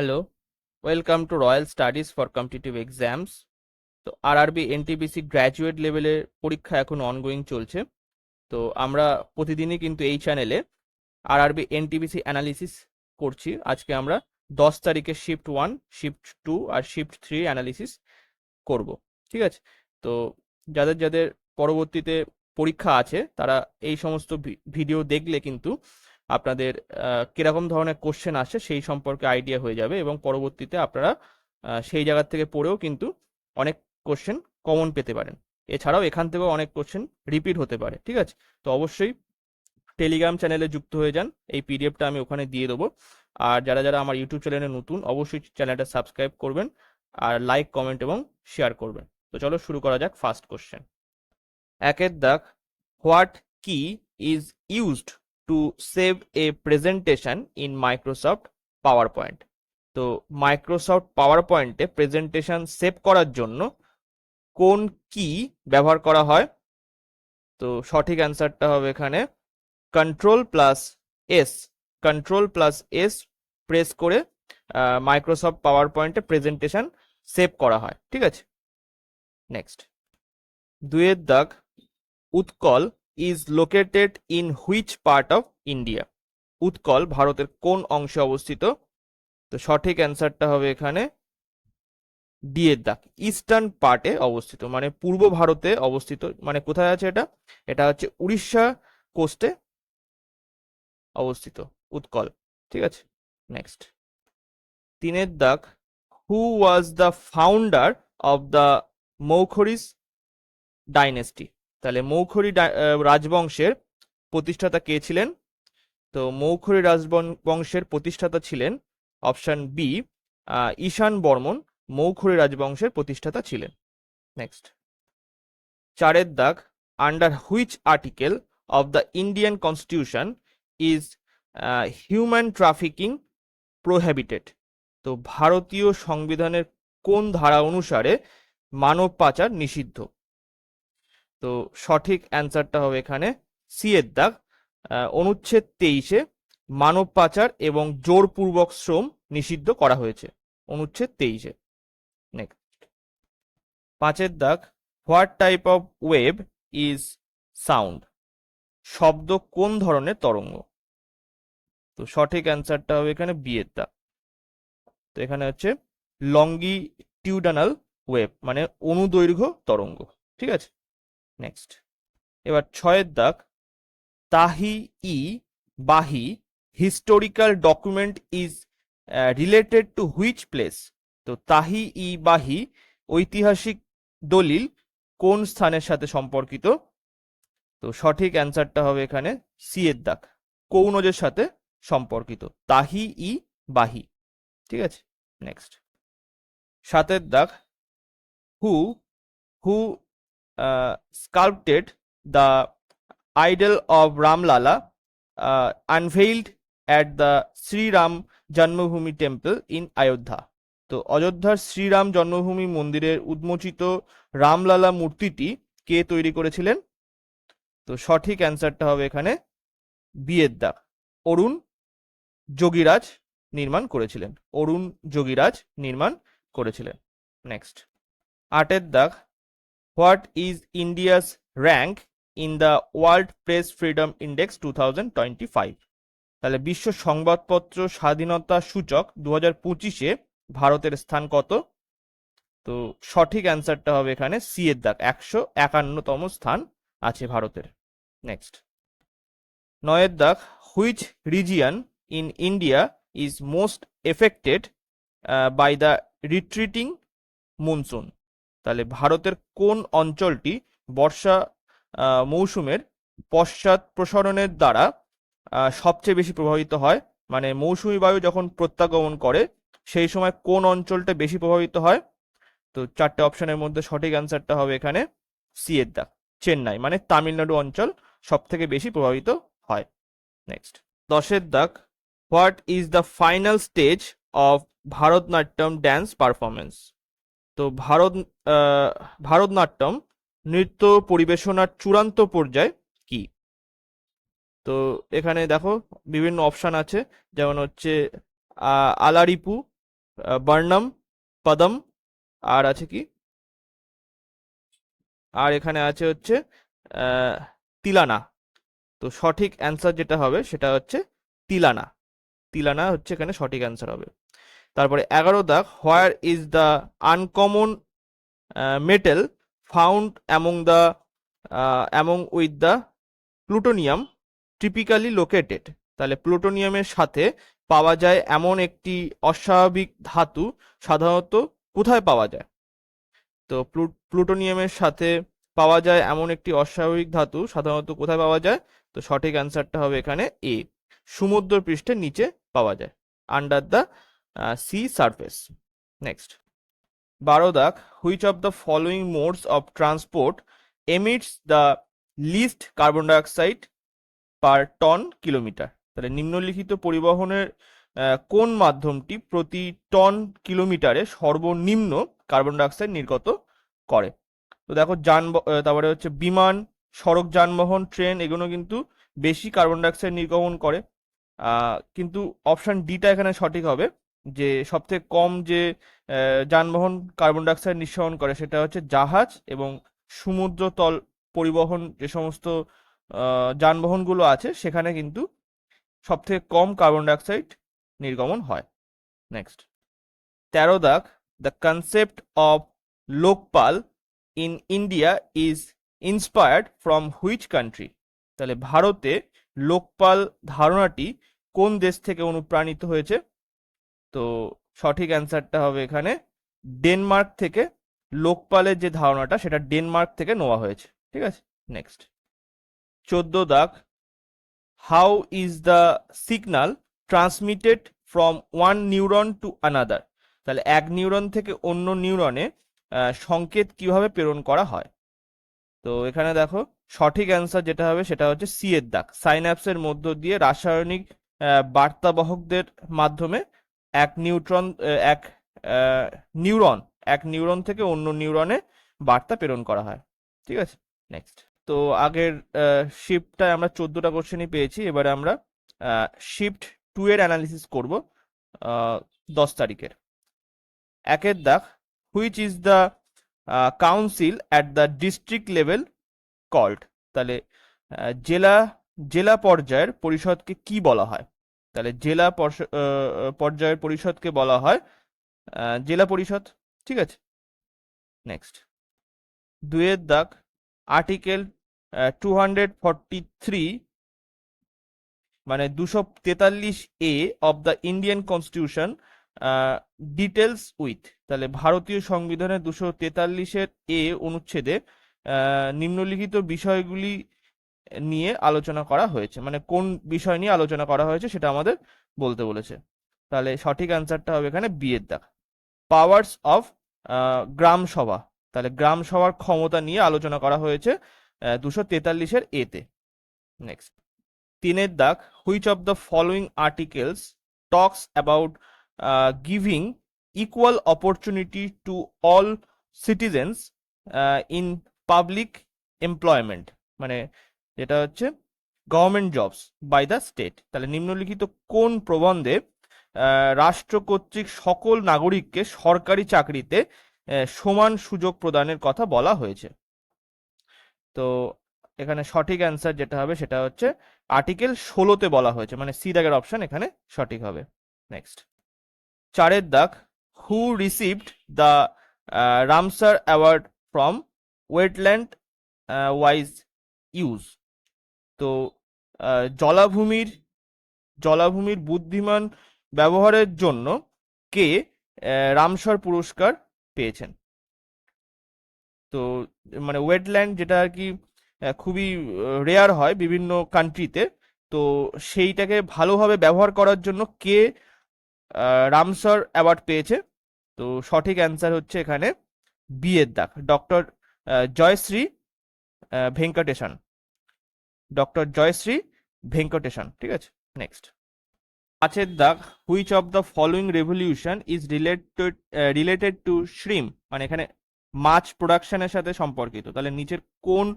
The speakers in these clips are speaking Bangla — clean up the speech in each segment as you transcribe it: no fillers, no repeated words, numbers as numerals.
Hello, welcome to royal studies for competitive exams. তো আরআরবি এনটিপিসি গ্র্যাজুয়েট লেভেলের পরীক্ষা এখন অনগোয়িং চলছে। তো আমরা প্রতিদিনই কিন্তু এই চ্যানেলে আরআরবি এনটিপিসি অ্যানালিসিস করছি। আজকে আমরা 10 তারিখে শিফট 1, শিফট 2 আর শিফট 3 অ্যানালিসিস করব। ঠিক আছে? তো যাদের যাদের পরবর্তীতে পরীক্ষা আছে তারা এই সমস্ত ভিডিও দেখলে কিন্তু আপনাদের কিরকম ধরনের কোশ্চেন আসে সেই সম্পর্কে আইডিয়া হয়ে যাবে, এবং পরবর্তীতে আপনারা সেই জায়গা থেকে পড়েও কিন্তু অনেক কোশ্চেন কমন পেতে পারেন। এছাড়াও এখান থেকেও অনেক কোশ্চেন রিপিট হতে পারে। ঠিক আছে? তো অবশ্যই টেলিগ্রাম চ্যানেলে যুক্ত হয়ে যান, এই পিডিএফটা আমি ওখানে দিয়ে দেবো। আর যারা যারা আমার ইউটিউব চ্যানেলে নতুন, অবশ্যই চ্যানেলটা সাবস্ক্রাইব করবেন আর লাইক, কমেন্ট এবং শেয়ার করবেন। তো চলো শুরু করা যাক। ফার্স্ট কোশ্চেন, একের দাগ, হোয়াট কি is used to save A presentation in Microsoft power point? তো মাইক্রোসফট পাওয়ার পয়েন্টে প্রেজেন্টেশন সেভ করার জন্য কোন কি ব্যবহার করা হয়? তো সঠিক অ্যান্সারটা হবে এখানে কন্ট্রোল+S। কন্ট্রোল+S প্রেস করে মাইক্রোসফট পাওয়ার পয়েন্টে প্রেজেন্টেশন সেভ করা হয়। ঠিক আছে, নেক্সট। দুয়ের দাগ, Utkal is located in which part of India? Utkal ভারতের কোন অংশে অবস্থিত? তো সঠিক অ্যান্সারটা হবে এখানে ডি এর দাগ, ইস্টার্ন পার্টে অবস্থিত, মানে পূর্ব ভারতে অবস্থিত। মানে কোথায় আছে এটা? এটা হচ্ছে উড়িষ্যা কোস্টে অবস্থিত উৎকল। ঠিক আছে, নেক্সট। তিনের দাগ, who was the founder of the Maukharis dynasty? তাহলে মৌখরি রাজবংশের প্রতিষ্ঠাতা কে ছিলেন? তো মৌখরি রাজবংশের প্রতিষ্ঠাতা ছিলেন অপশন বি, ঈশান বর্মন মৌখরি রাজবংশের প্রতিষ্ঠাতা ছিলেন। নেক্সট। চারের দাগ, under which article of the Indian constitution is human trafficking prohibited? তো ভারতীয় সংবিধানের কোন ধারা অনুসারে মানব পাচার নিষিদ্ধ? তো সঠিক অ্যান্সারটা হবে এখানে সি এর দাগ, অনুচ্ছেদ 23-এ মানব পাচার এবং জোরপূর্বক শ্রম নিষিদ্ধ করা হয়েছে, অনুচ্ছেদ 23-এ। নেক্সট। পাঁচের দাগ, what type of wave is sound? শব্দ কোন ধরনের তরঙ্গ? তো সঠিক অ্যান্সারটা হবে এখানে বি এর দাগ। তো এখানে হচ্ছে লঙ্গিটিউডানাল ওয়েভ, মানে অনুদৈর্ঘ্য তরঙ্গ। ঠিক আছে, নেক্সট। এবার ছয়ের দাগ, তাহি ই বাহি historical document is related to which place? তো তাহি ই বাহি ঐতিহাসিক দলিল কোন স্থানের সাথে সম্পর্কিত? তো সঠিক অ্যান্সারটা হবে এখানে সি এর দাগ, কৌনজের সাথে সম্পর্কিত, তাহি ই বাহি। ঠিক আছে, নেক্সট। সাতের দাগ, হু হু sculpted the idol of Ramlala unveiled at the Sri Ram Janmabhoomi temple in Ayodhya? তো অযোধ্যার শ্রীরাম জন্মভূমি মন্দিরের উন্মোচিত রামলালা মূর্তিটি কে তৈরি করেছিলেন? তো সঠিক অ্যান্সারটা হবে এখানে বি এর দাগ, অরুণ যোগীরাজ নির্মাণ করেছিলেন, অরুণ যোগীরাজ নির্মাণ করেছিলেন। নেক্সট। আটের দাগ, what is India's rank in the world press freedom index 2025? তাহলে বিশ্ব সংবাদপত্র স্বাধীনতা সূচক 2025-এ ভারতের স্থান কত? তো সঠিক অ্যান্সারটা হবে এখানে সি এর দাগ, 151তম স্থান আছে ভারতের। নেক্সট। নয়ের দাগ, which region in India is most affected by the retreating monsoon? তাহলে ভারতের কোন অঞ্চলটি বর্ষা মৌসুমের পশ্চাৎ প্রসারণের দ্বারা সবচেয়ে বেশি প্রভাবিত হয়? মানে মৌসুমী বায়ু যখন প্রত্যাগমন করে সেই সময় কোন অঞ্চলটা বেশি প্রভাবিত হয়? তো চারটে অপশনের মধ্যে সঠিক অ্যান্সারটা হবে এখানে সি এর দাগ, চেন্নাই, মানে তামিলনাড়ু অঞ্চল সব থেকে বেশি প্রভাবিত হয়। নেক্সট। দশের দাগ, what is the final stage of Bharatanatyam dance performance? তো ভারতনাট্যম নৃত্য পরিবেশনার চূড়ান্ত পর্যায় কি? তো এখানে দেখো বিভিন্ন অপশন আছে, যেমন হচ্ছে আলারিপু, বর্ণম, পদম, আর আছে কি, আর এখানে আছে হচ্ছে তিলানা। তো সঠিক অ্যান্সার যেটা হবে সেটা হচ্ছে তিলানা। তিলানা হচ্ছে এখানে সঠিক অ্যান্সার হবে। তারপরে 11 দাগ, where is the uncommon metal found among with the plutonium typically located. তাহলে প্লুটোনিয়ামের সাথে পাওয়া যায় এমন একটি অস্বাভাবিক ধাতু সাধারণত কোথায় পাওয়া যায়? তো প্লুটোনিয়ামের সাথে পাওয়া যায় এমন একটি অস্বাভাবিক ধাতু সাধারণত কোথায় পাওয়া যায়? তো সঠিক অ্যান্সারটা হবে এখানে এ, সমুদ্র পৃষ্ঠের নিচে পাওয়া যায়, under the sea surface. Next 12 দাগ, which of the following modes of transport emits the least carbon dioxide per ton kilometre. তাহলে নিম্নলিখিত পরিবহনের কোন মাধ্যমটি প্রতি টন কিলোমিটারে সর্বনিম্ন কার্বন ডাইঅক্সাইড নির্গত করে? তো দেখো তারপরে হচ্ছে বিমান, সড়ক যানবাহন, ট্রেন, এগুলো কিন্তু বেশি কার্বন ডাইঅক্সাইড নির্গমন করে। কিন্তু অপশন ডিটা এখানে সঠিক হবে, যে সবথেকে কম যে যানবাহন কার্বন ডাইঅক্সাইড নিঃসরণ করে সেটা হচ্ছে জাহাজ এবং সমুদ্রতল পরিবহন, যে সমস্ত যানবাহনগুলো আছে সেখানে কিন্তু সবথেকে কম কার্বন ডাইঅক্সাইড নির্গমন হয়। নেক্সট 13 দাগ, the concept of Lokpal in India is inspired from which country? তাহলে ভারতে লোকপাল ধারণাটি কোন দেশ থেকে অনুপ্রাণিত হয়েছে? তো সঠিক অ্যান্সারটা হবে এখানে ডেনমার্ক থেকে। লোকপালের যে ধারণাটা সেটা ডেনমার্ক থেকে নেওয়া হয়েছে। ঠিক আছে, নেক্সট 14 দাগ, how is the signal transmitted from one neuron to another? তাহলে এক নিউরন থেকে অন্য নিউরনে সংকেত কিভাবে প্রেরণ করা হয়? তো এখানে দেখো সঠিক অ্যান্সার যেটা হবে সেটা হচ্ছে সি এর দাগ, সাইন্যাপসের মধ্য দিয়ে রাসায়নিক বার্তাবাহকদের মাধ্যমে এক নিউট্রন এক নিউরন এক নিউরন থেকে অন্য নিউরনে বার্তা প্রেরণ করা হয়। ঠিক আছে, নেক্সট। তো আগের শিফটটায় আমরা 14টা কোশ্চেনই পেয়েছি, এবারে আমরা শিফট 2 এর অ্যানালিসিস করব 10 তারিখের। 1 দাগ, which is the council at the district level called? তাহলে জেলা জেলা পর্যায়ের পরিষদকে কি বলা হয়? তাহলে জেলা পর্যায়ের পরিষদকে বলা হয় জেলা পরিষদ। ঠিক আছে, নেক্সট 2 দাগ, আর্টিকেল 243 মানে 243A of the Indian constitution details with. তাহলে ভারতীয় সংবিধানের 243-এর এ অনুচ্ছেদে নিম্নলিখিত বিষয়গুলি নিয়ে আলোচনা করা হয়েছে, মানে কোন বিষয় নিয়ে আলোচনা করা হয়েছে সেটা আমাদের বলতে বলেছে। তাহলে সঠিক অ্যান্সারটা হবে এখানে বি এর দাগ, পাওয়ার্স অফ গ্রাম সভা। তাহলে গ্রাম সভার ক্ষমতা নিয়ে আলোচনা করা হয়েছে 243-এর এতে। নেক্সট 3 দাগ, which of the following articles talks about giving equal opportunity to all citizens in public employment? মানে যেটা হচ্ছে government jobs by the state. তাহলে নিম্নলিখিত কোন প্রবন্ধে রাষ্ট্র কর্তৃক সকল নাগরিককে সরকারি চাকরিতে সমান সুযোগ প্রদানের কথা বলা হয়েছে? তো এখানে সঠিক অ্যান্সার যেটা হবে সেটা হচ্ছে আর্টিকেল 16-তে বলা হয়েছে, মানে সি দাগের অপশন এখানে সঠিক হবে। নেক্সট 4 দাগ, হু received the Ramsar award from wetland wise use? তো জলাভূমির বুদ্ধিমান ব্যবহারের জন্য কে রামসার পুরস্কার পেয়েছেন? তো মানে ওয়েটল্যান্ড যেটা আর কি খুবই রেয়ার হয় বিভিন্ন কান্ট্রিতে, তো সেইটাকে ভালোভাবে ব্যবহার করার জন্য কে রামসার অ্যাওয়ার্ড পেয়েছে? তো সঠিক অ্যান্সার হচ্ছে এখানে বি এর দাগ, ডক্টর জয়শ্রী ভেঙ্কটেশন। ডক্টর জয়শ্রী ভেঙ্কটেশন। ঠিক আছে, নেক্সট 5 দাগ, which of the following revolution is related two shrimp? মানে এখানে মাছ প্রোডাকশনের সাথে সম্পর্কিত। তাহলে নিচের কোন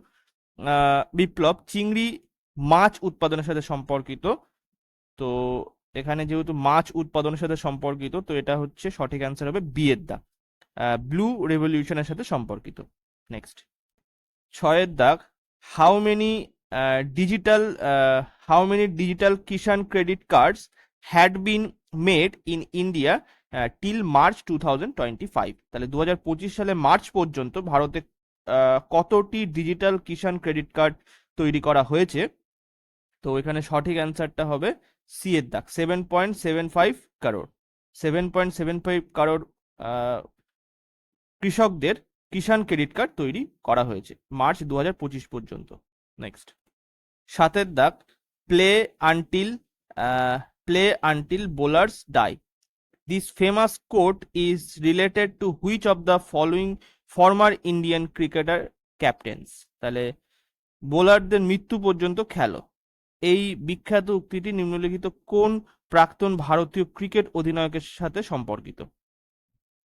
বিপ্লব চিংড়ি মাছ উৎপাদনের সাথে সম্পর্কিত? তো এখানে যেহেতু মাছ উৎপাদনের সাথে সম্পর্কিত, তো এটা হচ্ছে সঠিক অ্যান্সার হবে বি এর দাগ, ব্লু রেভলিউশনের সাথে সম্পর্কিত। নেক্সট, ছয়ের দাগ, how many digital how many digital Kisan credit cards had been made in India till March 2025। তাহলে 2025 সালে মার্চ পর্যন্ত ভারতে কতটি ডিজিটাল কিষাণ ক্রেডিট কার্ড তৈরি করা হয়েছে? তো এখানে সঠিক অ্যান্সারটা হবে সি এর দাগ, 7.75 কারোর। 7.75 কারোর কৃষকদের কিষাণ ক্রেডিট কার্ড তৈরি করা হয়েছে মার্চ 2025 পর্যন্ত। নেক্সট, সাতের দাগ, play until play until bowlers die. This famous quote is related to which of the following former Indian cricketer captains. তাহলে বোলারদের মৃত্যু পর্যন্ত খেলো, এই বিখ্যাত উক্তিটি নিম্নলিখিত কোন প্রাক্তন ভারতীয় ক্রিকেট অধিনায়কের সাথে সম্পর্কিত?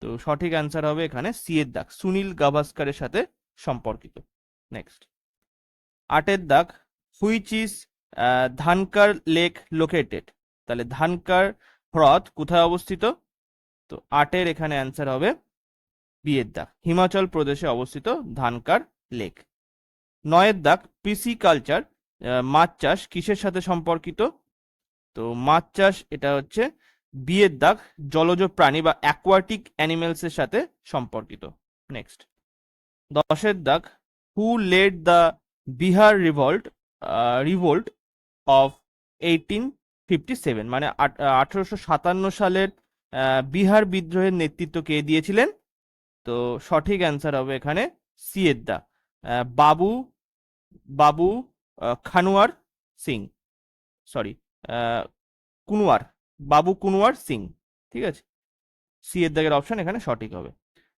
তো সঠিক অ্যান্সার হবে এখানে সি এর দাগ, সুনীল গাভাস্কারের সাথে সম্পর্কিত। নেক্সট, আটের দাগ, which is Dhankar lake located. তাহলে ধানকার হ্রদ কোথায় অবস্থিত? তো আটের এখানে অ্যান্সার হবে বি এর দাগ, হিমাচল প্রদেশে অবস্থিত ধানকার লেক। নয়ের দাগ, পিসি কালচার মাছ চাষ কিসের সাথে সম্পর্কিত? তো মাছ চাষ এটা হচ্ছে বি এর দাগ, জলজ প্রাণী বা অ্যাকোয়াটিক অ্যানিমেলস এর সাথে সম্পর্কিত। নেক্সট, দশের দাগ, who led the Bihar revolt of 1857, মানে 1857 সালের বিহার বিদ্রোহের নেতৃত্ব কে দিয়েছিলেন? তো সঠিক অ্যান্সার হবে এখানে সি এর দাগ, বাবু বাবু খানুয়ার সিং, সরি কুনওয়ার, বাবু কুনওয়ার সিং। ঠিক আছে, সি এর দাগের অপশন এখানে সঠিক হবে।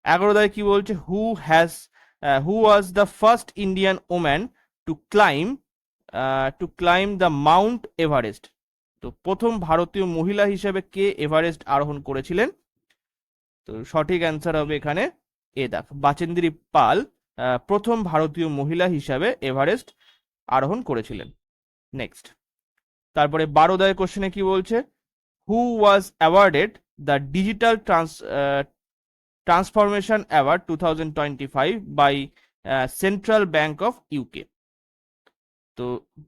11 দাগে কি বলছে, who was the first Indian woman to climb the Mount Everest. তো প্রথম ভারতীয় মহিলা হিসেবে কে এভারেস্ট আরোহণ করেছিলেন? তো সঠিক অ্যান্সার হবে এখানে এ দাগ, বাচেন্দ্রী পাল প্রথম ভারতীয় মহিলা হিসাবে এভারেস্ট আরোহণ করেছিলেন। নেক্সট, তারপরে 12 দাগের কোশ্চেনে কি বলছে, who was awarded the digital transformation award 2025 by central bank of UK. তো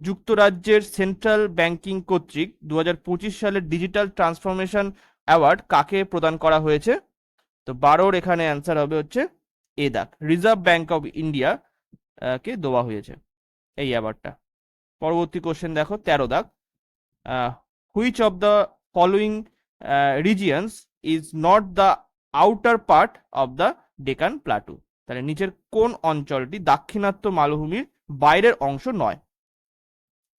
যুক্তরাজ্যের সেন্ট্রাল ব্যাংকিং কর্তৃক 2025 সালের ডিজিটাল ট্রান্সফরমেশন অ্যাওয়ার্ড কাকে প্রদান করা হয়েছে? তো 12 এখানে অ্যান্সার হবে হচ্ছে এ দাগ, রিজার্ভ ব্যাংক অফ ইন্ডিয়া কে দেওয়া হয়েছে এই অ্যাওয়ার্ডটা। পরবর্তী কোশ্চেন দেখো, 13 দাগ, which of the following regions is not the outer part of the Deccan plateau. তাহলে নিচের কোন অঞ্চলটি দাক্ষিণাত্য মালভূমির বাইরের অংশ নয়?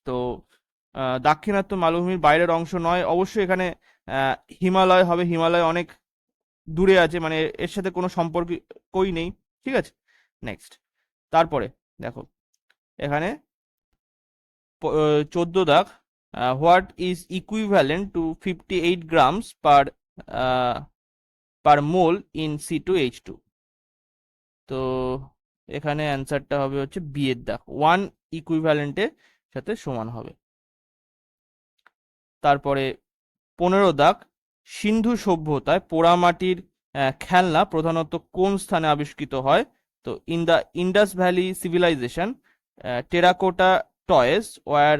তো দাক্ষিণাত্য মালভূমির বাইরের অংশ নয়, অবশ্যই এখানে হিমালয় হবে, হিমালয় অনেক দূরে আছে, মানে এর সাথে কোনো সম্পর্কই নেই। ঠিক আছে, নেক্সট, তারপরে দেখো এখানে 14 দাগ, what is equivalent to 58 grams per mole in C2H2। তো এখানে অ্যান্সারটা হবে হচ্ছে বি এর দাগ, 1 ইকুইভ্যালেন্টের সাথে সমান হবে। তারপরে 15 দাগ, সিন্ধু সভ্যতায় পোড়ামাটির খেলনা প্রধানত কোন স্থানে আবিষ্কৃত হয়? তো in the Indus valley civilisation terracotta toys were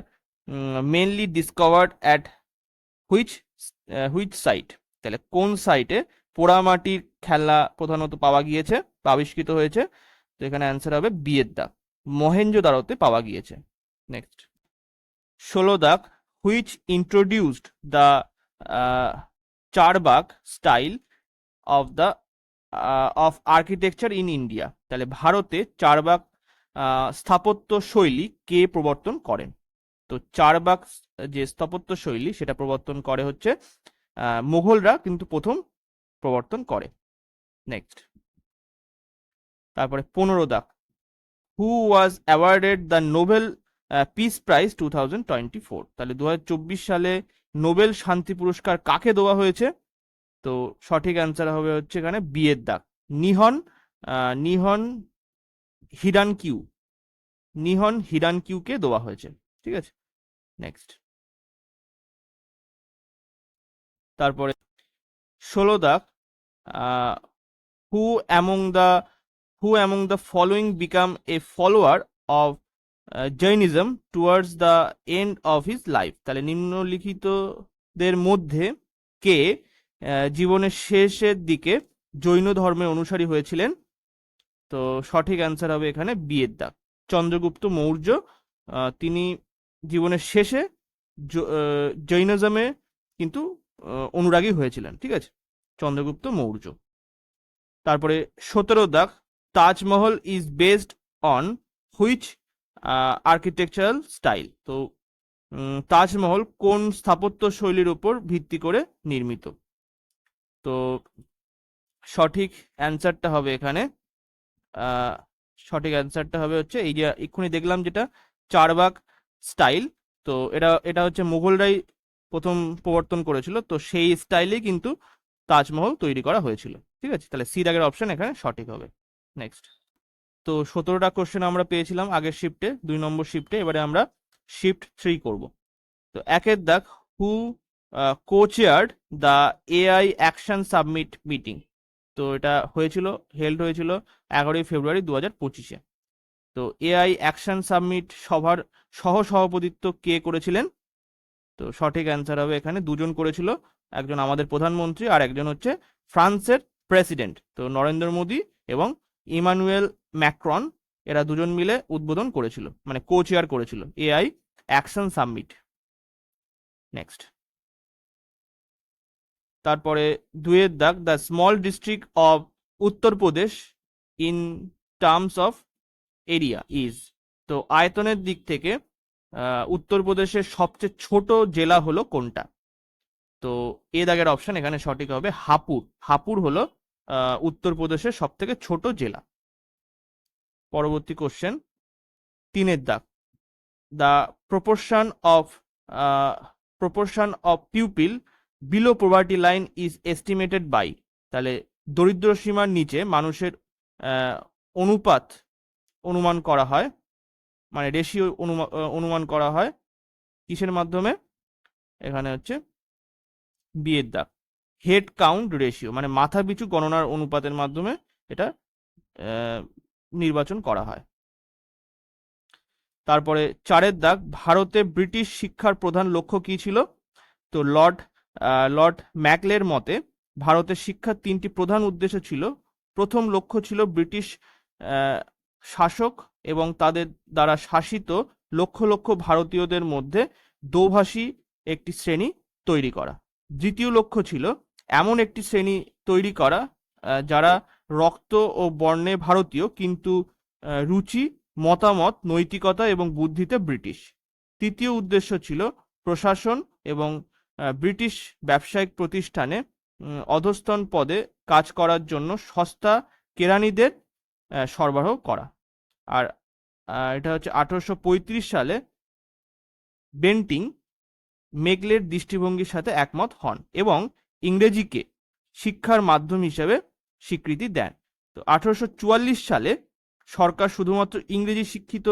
mainly discovered at which site. তাহলে কোন সাইটে পোড়ামাটির খেলনা প্রধানত পাওয়া গিয়েছে বা আবিষ্কৃত হয়েছে? তো এখানে অ্যান্সার হবে বি এর দাগ, মহেঞ্জোদারোতে পাওয়া গিয়েছে। নেক্সট, 16 দাগ, which introduced the Charbagh style of architecture in India. তাহলে ভারতে চারবাগ স্থাপত্য শৈলী কে প্রবর্তন করেন? তো চারবাগ যে স্থাপত্য শৈলী সেটা প্রবর্তন করে হচ্ছে মুঘলরা কিন্তু প্রথম প্রবর্তন করে। নেক্সট, তারপরে 15 দাগ, who was awarded the Nobel peace prize 2024। তাহলে 2024 সালে নোবেল শান্তি পুরস্কার কাকে দেওয়া হয়েছে? তো সঠিক অ্যান্সার হবে হচ্ছে এখানে বি এর দাগ, নিহন হিরানকিউ, নিহন হিরানকিউকে দেওয়া হয়েছে। ঠিক আছে, নেক্সট, তারপরে 16 দাগ, হু among the following become a follower of Jainism towards the end of his life. তাহলে নিম্নলিখিতদের মধ্যে কে জীবনের শেষের দিকে জৈন ধর্মের অনুসারী হয়েছিলেন? তো সঠিক অ্যান্সার হবে এখানে বি এর দাগ, চন্দ্রগুপ্ত মৌর্য। তিনি জীবনের শেষে জৈনিজমে কিন্তু অনুরাগী হয়েছিলেন, ঠিক আছে, চন্দ্রগুপ্ত মৌর্য। তারপরে 17 দাগ, Taj Mahal is based on which architectural style. তো তাজমহল কোন স্থাপত্য শৈলীর উপর ভিত্তি করে নির্মিত? তো সঠিক অ্যান্সারটা হবে এখানে সঠিক অ্যান্সারটা হবে হচ্ছে এই যে এক্ষুনি দেখলাম যেটা চারবাগ স্টাইল। তো এটা হচ্ছে মুঘলরাই প্রথম প্রবর্তন করেছিল, তো সেই স্টাইলেই কিন্তু তাজমহল তৈরি করা হয়েছিল, ঠিক আছে। তাহলে সি দাগের অপশন এখানে সঠিক হবে। নেক্সট, তো 17টা কোশ্চেন আমরা পেয়েছিলাম আগের শিফটে, 2 নম্বর শিফটে। এবারে আমরা শিফট 3 করব। তো 1 দাগ, who co-chaired the AI action submit meeting. তো এটা হেল্ড হয়েছিল 11ই ফেব্রুয়ারি 2025-এ। তো এআই অ্যাকশন সাবমিট সভার সহ সভাপতিত্ব কে করেছিলেন? তো সঠিক অ্যান্সার হবে এখানে দুজন করেছিল, একজন আমাদের প্রধানমন্ত্রী আর একজন হচ্ছে ফ্রান্সের প্রেসিডেন্ট। তো নরেন্দ্র মোদী এবং ইমানুয়েল ম্যাক্রন, এরা দুজন মিলে উদ্বোধন করেছিল, মানে কো চেয়ার করেছিল এআই অ্যাকশন সাবমিট। নেক্সট, তারপরে 2 দাগ, the small district of Uttar Pradesh in terms of area is. তো আয়তনের দিক থেকে উত্তরপ্রদেশের সবচেয়ে ছোট জেলা হলো কোনটা? তো এ দাগের অপশন এখানে সঠিক হবে হাপুর। হাপুর হলো উত্তরপ্রদেশের সব থেকে ছোট জেলা। পরবর্তী কোশ্চেন 3 দাগ, the proportion of pupil below poverty line is estimated by. তাহলে দরিদ্র সীমার নিচে মানুষের অনুপাত অনুমান করা হয়, মানে রেশিও অনুমান করা হয় কিসের মাধ্যমে? এখানে হচ্ছে বি এর দাগ, হেড কাউন্ট রেশিও, মানে মাথা পিছু গণনার অনুপাতের মাধ্যমে এটা নির্বাচন করা হয়। তারপরে 4 দাগ, ভারতে ব্রিটিশ শিক্ষার প্রধান লক্ষ্য কি ছিল? তো লর্ড ম্যাকলের মতে ভারতের শিক্ষার 3টি প্রধান উদ্দেশ্য ছিল। প্রথম লক্ষ্য ছিল ব্রিটিশ শাসক এবং তাদের দ্বারা শাসিত লক্ষ লক্ষ ভারতীয়দের মধ্যে দোভাষী একটি শ্রেণী তৈরি করা। দ্বিতীয় লক্ষ্য ছিল এমন একটি শ্রেণী তৈরি করা যারা রক্ত ও বর্ণে ভারতীয় কিন্তু রুচি, মতামত, নৈতিকতা এবং বুদ্ধিতে ব্রিটিশ। তৃতীয় উদ্দেশ্য ছিল প্রশাসন এবং ব্রিটিশ ব্যবসায়িক প্রতিষ্ঠানে অধস্তন পদে কাজ করার জন্য সস্তা কেরানিদের সরবরাহ করা। আর এটা হচ্ছে 1835 সালে বেন্টিং মেকলের দৃষ্টিভঙ্গির সাথে একমত হন এবং ইংরেজিকে শিক্ষার মাধ্যম হিসেবে স্বীকৃতি দেন। তো 1844 সালে সরকার শুধুমাত্র ইংরেজি শিক্ষিত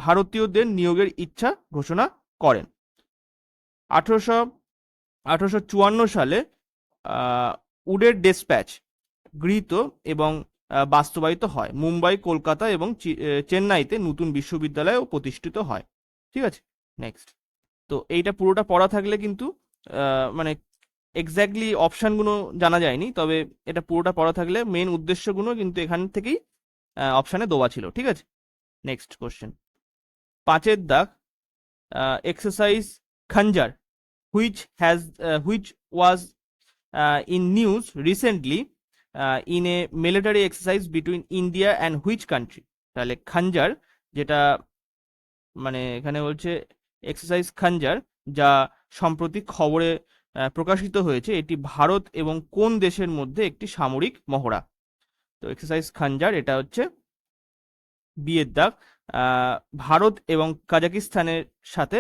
ভারতীয়দের নিয়োগের ইচ্ছা ঘোষণা করেন। 1854 সালে উডের ডেসপ্যাচ গৃহীত এবং বাস্তবায়িত হয়। মুম্বাই, কলকাতা এবং চেন্নাইতে নতুন বিশ্ববিদ্যালয়ও প্রতিষ্ঠিত হয়, ঠিক আছে। নেক্সট, তো এইটা পুরোটা পড়া থাকলে কিন্তু মানে এক্স্যাক্টলি অপশানগুলো জানা যায়নি, তবে এটা পুরোটা পড়া থাকলে মেন উদ্দেশ্যগুলো কিন্তু এখান থেকেই অপশানে দেওয়া ছিল, ঠিক আছে। নেক্সট কোশ্চেন 5 দাগ, exercise খঞ্জার which was in news recently in a military exercise between India and which country? তাহলে খঞ্জার যেটা মানে এখানে বলছে এক্সারসাইজ খঞ্জার, যা সম্প্রতি খবরে প্রকাশিত হয়েছে, এটি ভারত এবং কোন দেশের মধ্যে একটি সামরিক মহড়া? তো এক্সারসাইজ খঞ্জার এটা হচ্ছে বি এর দাগ, ভারত এবং কাজাকিস্তানের সাথে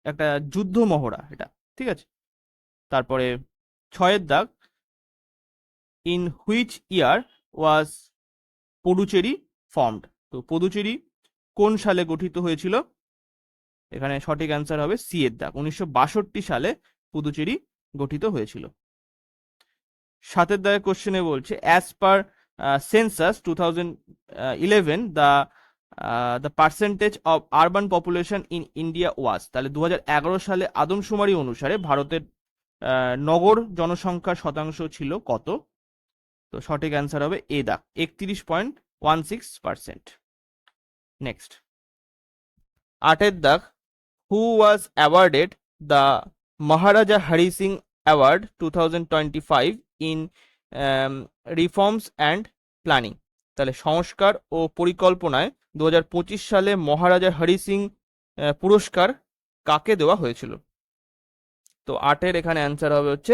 একটা যুদ্ধ মহড়া এটা, ঠিক আছে। তারপরে 6 দাগ, in which year was Puducherry formed? তো পুডুচেরি কোন সালে গঠিত হয়েছিল? এখানে সঠিক অ্যান্সার হবে সি এর দাগ, 1962 সালে পুদুচেরি গঠিত হয়েছিল। 7 দাগের কোশ্চেনে বলছে as per census 2011 the percentage of urban population in India was, তাহলে 2011 সালে আদমশুমারি অনুসারে ভারতের নগর জনসংখ্যার শতাংশ ছিল কত? তো সঠিক অ্যান্সার হবে এ দাগ, 31.16%। নেক্সট 8 দাগ, who was awarded the Maharaja Hari Singh award 2025 in reforms and planning, তাহলে সংস্কার ও পরিকল্পনায় 2025 সালে মহারাজা হরি সিং পুরস্কার কাকে দেওয়া হয়েছিল? তো 8 এখানে অ্যান্সার হবে হচ্ছে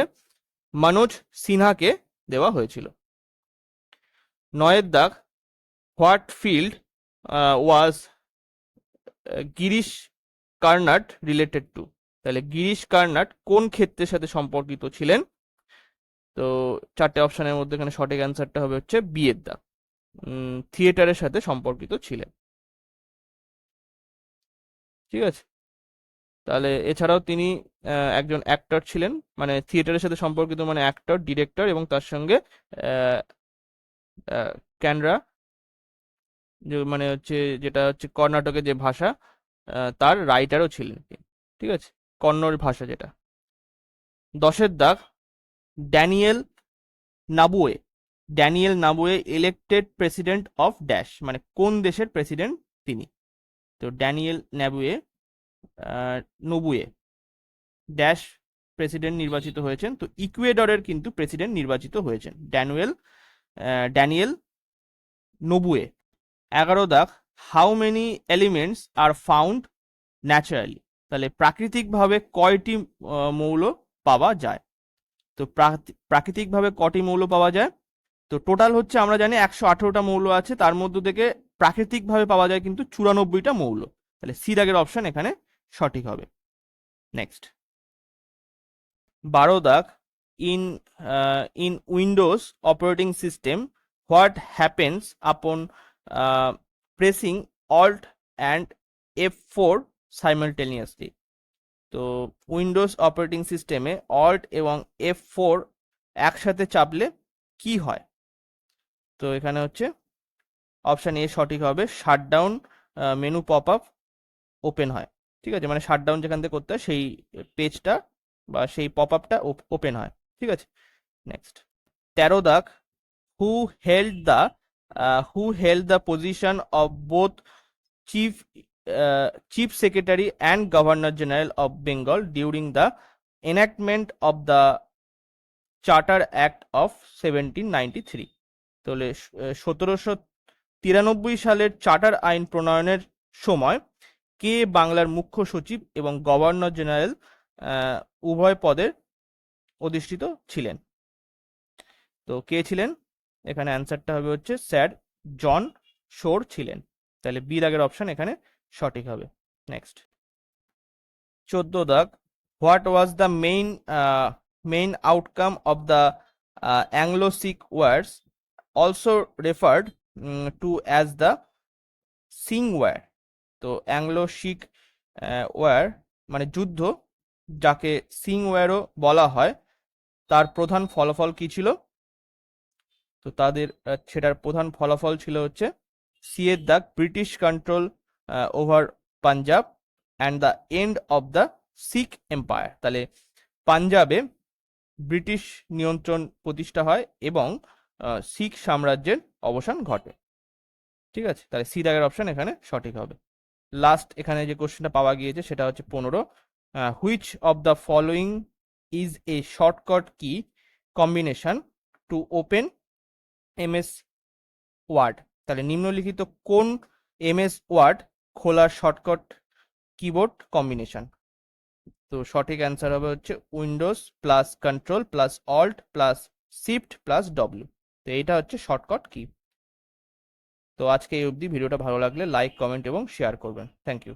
মনোজ সিনহাকে দেওয়া হয়েছিল। 9 দাগ, what field was Girish Karnad related to, তাহলে গিরিশ কার্নাড কোন ক্ষেত্রের সাথে সম্পর্কিত ছিলেন? তো 4টে অপশনের মধ্যে এখানে সঠিক অ্যান্সারটা হবে হচ্ছে বি এর দাগ, থিয়েটারের সাথে সম্পর্কিত ছিলেন। ঠিক আছে, তাহলে এছাড়াও তিনি একজন অ্যাক্টর ছিলেন, মানে থিয়েটারের সাথে সম্পর্কিত মানে অ্যাক্টর, ডিরেক্টর এবং তার সঙ্গে ক্যানরা যে মানে হচ্ছে যেটা হচ্ছে কর্ণাটকের যে ভাষা তার রাইটারও ছিলেন। ঠিক আছে, কন্নড় ভাষা যেটা। 10 দাগ, Daniel Noboa, Daniel Noboa elected president of dash, মানে কোন দেশের প্রেসিডেন্ট তিনি? তো ড্যানিয়েল নবুয়ে ড্যাশ প্রেসিডেন্ট নির্বাচিত হয়েছেন, তো ইকুয়েডরের কিন্তু প্রেসিডেন্ট নির্বাচিত হয়েছেন ড্যানিয়েল নবুয়ে। 11 দাগ, how many elements are found naturally, তাহলে প্রাকৃতিকভাবে কয়টি মৌল পাওয়া যায়? তো প্রাকৃতিকভাবে কটি মৌল পাওয়া যায়? তো টোটাল হচ্ছে আমরা জানি 118টা মৌল আছে, তার মধ্য থেকে প্রাকৃতিকভাবে পাওয়া যায় কিন্তু 94টা মৌল, তাহলে সি দাগের অপশন এখানে সঠিক হবে। নেক্সট 12 দাগ, in Windows operating system what happens upon pressing Alt and F4 simultaneously, তো উইন্ডোজ অপারেটিং সিস্টেমে অল্ট এবং F4 একসাথে চাপলে কি হয়? তো এখানে হচ্ছে অপশন এ সঠিক হবে, shutdown menu pop up open হয়। ঠিক আছে, মানে শাটডাউন যেখান থেকে করতে হয় সেই পেজটা বা সেই পপ আপটা ওপেন হয়। ঠিক আছে, নেক্সট 13 দাগ, who held the position of both chief secretary and governor general of Bengal during the enactment of the charter act of 1793, তাহলে 1793 সালের চার্টার আইন প্রণয়নের সময় কে বাংলার মুখ্য সচিব এবং গভর্নর জেনারেল উভয় পদের অধিষ্ঠিত ছিলেন? তো কে ছিলেন? এখানে অ্যান্সারটা হবে হচ্ছে স্যার জন শোর ছিলেন, তাহলে বি দাগের অপশন এখানে সঠিক হবে। নেক্সট 14 দাগ, what was the main outcome of the Anglo Sikh wars also referred to as the Singh war, তো অ্যাংলো শিখ ওয়ার মানে যুদ্ধ, যাকে সিং ওয়ারও বলা হয়, তার প্রধান ফলাফল কি ছিল? তো সেটার প্রধান ফলাফল ছিল হচ্ছে সি এর দাগ, British control over Punjab and the end of the Sikh empire, তাহলে পাঞ্জাবে ব্রিটিশ নিয়ন্ত্রণ প্রতিষ্ঠা হয় এবং শিখ সাম্রাজ্যের অবসান ঘটে। ঠিক আছে, তাহলে সি দাগের অপশন এখানে সঠিক হবে। লাস্ট এখানে যে কোশ্চেনটা পাওয়া গিয়েছে সেটা হচ্ছে 15, which of the following is a shortcut key combination to open MS Word, তাহলে নিম্নলিখিত কোন এমএস ওয়ার্ড খোলার শর্টকাট কিবোর্ড কম্বিনেশন? তো সঠিক অ্যান্সার হবে হচ্ছে Windows plus control plus alt plus shift plus W, তো এইটা হচ্ছে শর্টকাট কি। তো আজকে এই অবধি, ভিডিওটা ভালো লাগলে লাইক, কমেন্ট এবং শেয়ার করবেন। Thank you.